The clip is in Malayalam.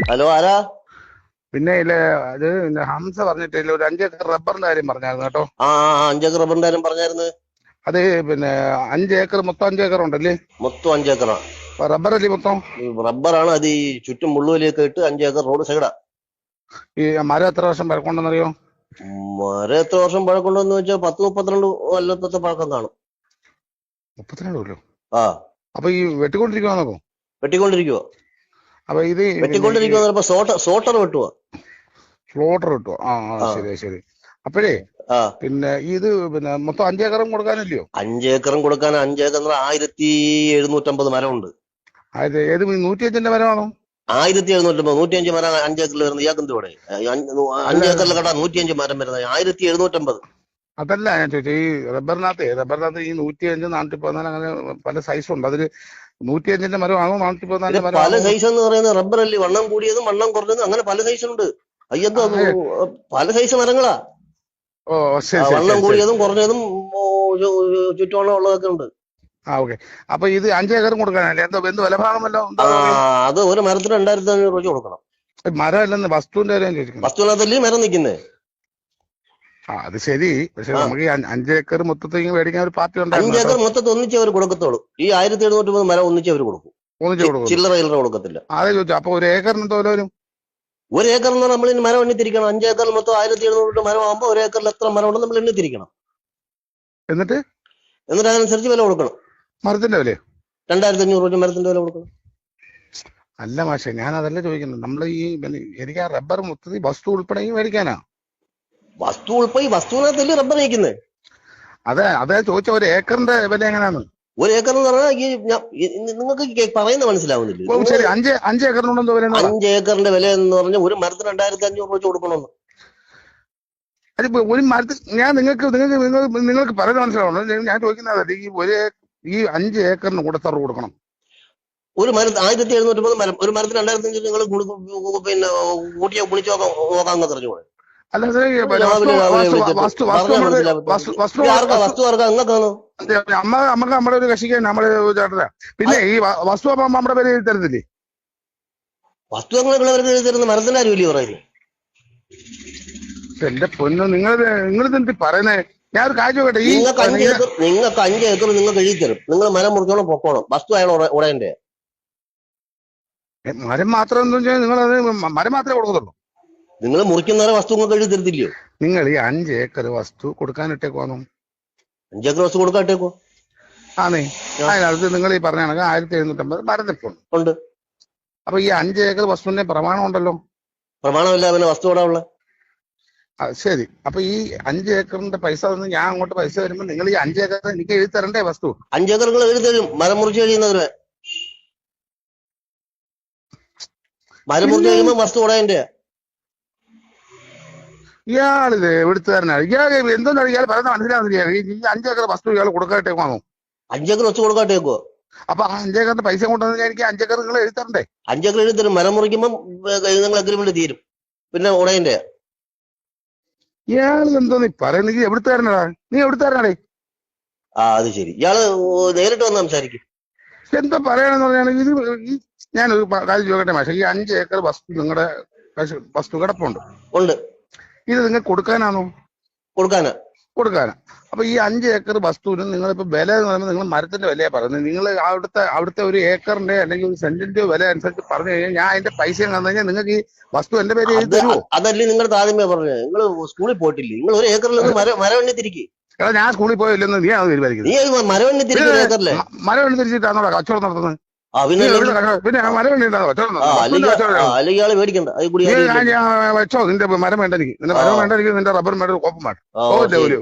ഹലോ, ആരാ? പിന്നെ ഇല്ല അത് ഹംസ പറഞ്ഞിട്ടില്ല, ഒരു 5 ഏക്കർ റബ്ബറിന്റെ കാര്യം പറഞ്ഞായിരുന്നു കേട്ടോ. ആ 5 ഏക്കർ റബ്ബറിന്റെ കാര്യം പറഞ്ഞായിരുന്നു. അത് പിന്നെ 5 ഏക്കർ, മൊത്തം 5 ഏക്കർ ഉണ്ടല്ലേ? മൊത്തം 5 ഏക്കറാ. റബ്ബർ അല്ലേ മൊത്തം? റബ്ബറാണ്. അത് ഈ ചുറ്റും മുള്ളുവലിയൊക്കെ ഇട്ട് 5 ഏക്കർ റോഡ് സൈഡാ. ഈ മരം എത്ര വർഷം പഴക്കമുണ്ടെന്നറിയോ? മരം എത്ര വർഷം പഴക്കമുണ്ടെന്ന് വെച്ചാൽ 10-32 കൊല്ലത്തെ പഴക്കം കാണും. 32 കൊല്ലോ? ആ, അപ്പൊ ഈ വെട്ടിക്കൊണ്ടിരിക്കുവാ നോക്കും? വെട്ടിക്കൊണ്ടിരിക്കുവോ? അപ്പൊ ഇത് പിന്നെ വെട്ടിക്കൊണ്ടിരിക്കുവോ? സോട്ടർ വെട്ടുക. ഫ്ലോട്ടർ കിട്ടുവോ? ശരി ശരി. അപ്പോഴേ ആ, പിന്നെ ഇത് പിന്നെ മൊത്തം 5 ഏക്കറും കൊടുക്കാനില്ലയോ? 5 ഏക്കറും കൊടുക്കാൻ 5 ഏക്കർ 1750 മരമുണ്ട്. അത് ഏത് 105ന്റെ മരമാണോ? 1750, 105 മരം 5 ഏക്കറിൽ വരുന്നത് ഇയാൾക്ക് എന്തുകൂടെ? അല്ല 5 ഏക്കറിൽ കണ്ടാ 105 മരം വരുന്നത് 1750. അതല്ല ഞാൻ ചോദിച്ചത്, ഈ റബ്ബറിനകത്ത് ഈ 105, 414 അങ്ങനെ പല സൈസുണ്ട്. അതില് 105ന്റെ മരമാണോ പിന്നെ 414ന്റെ പല മരമാണോ? സൈസ് എന്ന് പറയുന്നത് റബ്ബറല്ലേ, വണ്ണം കൂടിയതും വണ്ണം കുറഞ്ഞതും അങ്ങനെ പല സൈസുണ്ട്. അയ്യന്തോ പല സൈസ് മരങ്ങളാ. ഓ ശരി ശരി വണ്ണം ശരി ശരി. കൂടിയതും കുറഞ്ഞതും ചുറ്റുവണ്ണം ഉള്ളതൊക്കെ ഉണ്ട്. ഓക്കെ. അപ്പൊ ഇത് 5 ഏക്കറും കൊടുക്കാനല്ലേ? എന്ത് വിലഭാഗം വല്ലോ ആ, ഉണ്ടോ? അത് ഒരു മരത്തിന് 2500 രൂപ കൊടുക്കണം. മരം അല്ലെന്ന്, വസ്തുവിന്റെ കാര്യം ചോദിക്കുന്നത്. വസ്തുവിനകത്തല്ലേ മരം നിൽക്കുന്നത്. അത് ശരി. പക്ഷെ ആ, നമുക്ക് ഈ 5 ഏക്കർ മൊത്തത്തിൽ മേടിക്കാൻ ഒരു പാർട്ടി 5 ഉണ്ടായിരുന്നു കേട്ടോ. ഏക്കർ മൊത്തത്തിൽ ഒന്നിച്ചേ അവർ കൊടുക്കത്തുള്ളൂ. ഈ 1750 മരം ഒന്നിച്ചേ അവർ കൊടുക്കും. ഒന്നിച്ചു കൊടുക്കുന്നു. ചില്ലറ ചില്ലറ കൊടുക്കത്തില്ല. അതെ ചോദിച്ചു. അപ്പൊ ഒരു ഏക്കറിന് എന്തോ വരും? ഒരു ഏക്കർ എന്ന് പറഞ്ഞാൽ നമ്മൾ ഇനി മരം എണ്ണിത്തിരിക്കണം. 5 ഏക്കറിൽ മൊത്തം 1700 മരം ആകുമ്പോൾ ഒരു ഏക്കറിൽ എത്ര മരം ഉണ്ടെന്ന് നമ്മൾ എണ്ണിത്തിരിക്കണം. എന്നിട്ട് എന്നിട്ട് അതനുസരിച്ച് വില കൊടുക്കണം. മരത്തിന്റെ വിലയോ? 2500 രൂപ മരത്തിന്റെ വില കൊടുക്കണം. അല്ല മാഷെ, ഞാൻ അതല്ല ചോദിക്കുന്നത്. നമ്മൾ എനിക്ക് ആ റബ്ബർ മൊത്തത്തിൽ വസ്തു ഉൾപ്പെടെ മേടിക്കാനാ. വസ്തു ഉൾപ്പെടെ ഈ വസ്തുവിനകത്തല്ലേ റബ്ബർ നയിക്കുന്നത്. അതെ ചോദിച്ച, ഒരു ഏക്കറിന്റെ വില എങ്ങനെയാണ്? ഒരു ഏക്കർ എന്ന് പറഞ്ഞാൽ നിങ്ങൾക്ക് പറയുന്നത് മനസ്സിലാവുന്നില്ല. ഓ ശരി. 5 ഏക്കറിനുണ്ടെന്തോ വില? 5 ഏക്കറിന്റെ വില എന്ന് പറഞ്ഞാൽ ഒരു മരത്തിന് 2500 രൂപ കൊടുക്കണമെന്ന്. അതിപ്പോ ഒരു മരത്തിൽ ഞാൻ നിങ്ങൾക്ക് പറയുന്നത് മനസ്സിലാവണം. ഞാൻ ചോദിക്കുന്നത് ഈ 5 ഏക്കറിന് കൂടെ എത്ര കൊടുക്കണം? ഒരു മരത്തിന് 1750 മരം, ഒരു മരത്തിന് 2500 നിങ്ങൾ പിന്നെ കൂട്ടിയോ കുണിച്ചോ നോക്കാമെന്ന് പറഞ്ഞുകൂടെ? അല്ല വസ്തു ആർക്കാ? നിങ്ങൾക്കാണോ? നമുക്ക് നമ്മുടെ ഒരു കക്ഷിക്ക് നമ്മുടെ ചേട്ടനാ. പിന്നെ ഈ വസ്തു അപ്പൊ നമ്മുടെ പേര് എഴുതി തരത്തില്ലേ? വസ്തു ഞങ്ങൾ തരുന്ന മരത്തിന്റെ ആരും പറയുന്നത്. എന്റെ പൊന്നു, നിങ്ങൾ പറയുന്നേ. ഞാൻ ഒരു കാര്യം ചോദിക്കട്ടെ. നിങ്ങൾക്ക് 5 ഏക്കർ നിങ്ങൾക്ക് എഴുതി തരും. നിങ്ങൾ മരം മുറിച്ചോളം പൊക്കോണം. വസ്തു അയാൾ ഉടയന്റെ. മരം മാത്രം നിങ്ങളത് മരം മാത്രമേ കൊടുക്കത്തുള്ളൂ? നിങ്ങൾ മുറിക്കുന്നവരെ വസ്തു നിങ്ങൾക്ക് എഴുതി തരത്തില്ലയോ? നിങ്ങൾ ഈ 5 ഏക്കർ വസ്തു കൊടുക്കാനിട്ടേക്കുവാന്നോ? 5 ഏക്കർ വസ്തു കൊടുക്കാട്ടേക്കോ? ആന്നേ. അതിനകത്ത് നിങ്ങൾ ഈ പറഞ്ഞ കണക്ക് 1750 മരം നിൽപ്പുണ്ട്. ഉണ്ട്. അപ്പൊ ഈ 5 ഏക്കർ വസ്തുവിന്റെ പ്രമാണം ഉണ്ടല്ലോ? പ്രമാണമില്ല, പിന്നെ വസ്തു ഇവിടെ ഉള്ള. ശരി. അപ്പൊ ഈ 5 ഏക്കറിന്റെ പൈസ തന്ന് ഞാൻ അങ്ങോട്ട് പൈസ വരുമ്പോ നിങ്ങൾ ഈ 5 ഏക്കർ എനിക്ക് എഴുതി തരണ്ടേ വസ്തു? 5 ഏക്കർ നിങ്ങൾ എഴുതി തരും. മരം മുറിച്ച് കഴിയുന്നവരെ മരം മുറിച്ച് കഴിയുമ്പോൾ വസ്തു ഉടയന്റെ. ഇയാളിത് എവിടുത്തുകാരനാണ്? ഇയാൾ എന്തോന്നാണ് ഇയാൾ പറയുന്നത് മനസ്സിലാവുന്നില്ല. ഈ 5 ഏക്കർ വസ്തു ഇയാൾ കൊടുക്കാട്ടേക്കുവാണോ? 5 ഏക്കർ വസ്തു കൊടുക്കാട്ടേക്കോ? അപ്പൊ 5 ഏക്കറിന്റെ പൈസ കൊണ്ടുവന്ന് എനിക്ക് 5 ഏക്കർ നിങ്ങൾ എഴുതി തരണ്ടേ? 5 ഏക്കർ എഴുതി തരും. മരം മുറിക്കുമ്പോൾ നിങ്ങൾ അഗ്രിമെന്റ് തീരും. പിന്നെ ഉടയന്റെ. ഇയാൾ എന്തോന്ന് പറയുന്നത്? എവിടുത്തുകാരനാടാ നീ? എവിടുത്തുകാരനാടേ? അത് ശരി. ഇയാള് നേരിട്ട് വന്ന് സംസാരിക്കും. എന്താ പറയണെന്ന് പറഞ്ഞാൽ ഞാനൊരു കാര്യം ചോദിക്കട്ടെ മാഷെ. ഈ 5 ഏക്കർ വസ്തു നിങ്ങളുടെ വസ്തു കിടപ്പുണ്ട്. ഉണ്ട്. ഇത് നിങ്ങൾ കൊടുക്കാനാണോ? കൊടുക്കാനാ. അപ്പൊ ഈ 5 ഏക്കർ വസ്തുവിന് നിങ്ങളിപ്പോ വില എന്ന് പറയുമ്പോൾ നിങ്ങൾ മരത്തിന്റെ വിലയാ പറയുന്നത്. നിങ്ങൾ അവിടുത്തെ ഒരു ഏക്കറിന്റെ അല്ലെങ്കിൽ ഒരു സെന്റിന്റെ വില അനുസരിച്ച് പറഞ്ഞു കഴിഞ്ഞാൽ ഞാൻ അതിന്റെ പൈസ തന്നു കഴിഞ്ഞാൽ നിങ്ങൾക്ക് ഈ വസ്തു എന്റെ പേര് എഴുതി തരുമോ? അതല്ലേ നിങ്ങൾ ആദ്യമേ പറഞ്ഞത്. നിങ്ങൾ സ്കൂളിൽ പോയിട്ടില്ലേ? നിങ്ങൾ ഒരു ഏക്കറിൽ നിന്ന് മരം എണ്ണി തിരികെ. എടാ, ഞാൻ സ്കൂളിൽ പോയില്ലെന്ന് നീ ആണ് തീരുമാനിക്കുന്നത്. നീ മരം എണ്ണി തിരിക്കുന്ന ഏക്കറിലെ മരം എണ്ണി തിരിച്ചിട്ടാണോ കച്ചവടം നടത്തുന്നത്? പിന്നെ മരം എണ്ണി കച്ചവടം അല്ലെങ്കിൽ ആള് മേടിക്കണ്ട. വെച്ചോ. നിന്റെ മരം വേണ്ട എനിക്ക്. നിന്റെ മരം വേണ്ട എനിക്ക്. നിന്റെ റബ്ബർ വേണ്ട, കോപ്പം വേണ്ട. പോയില്ലേ?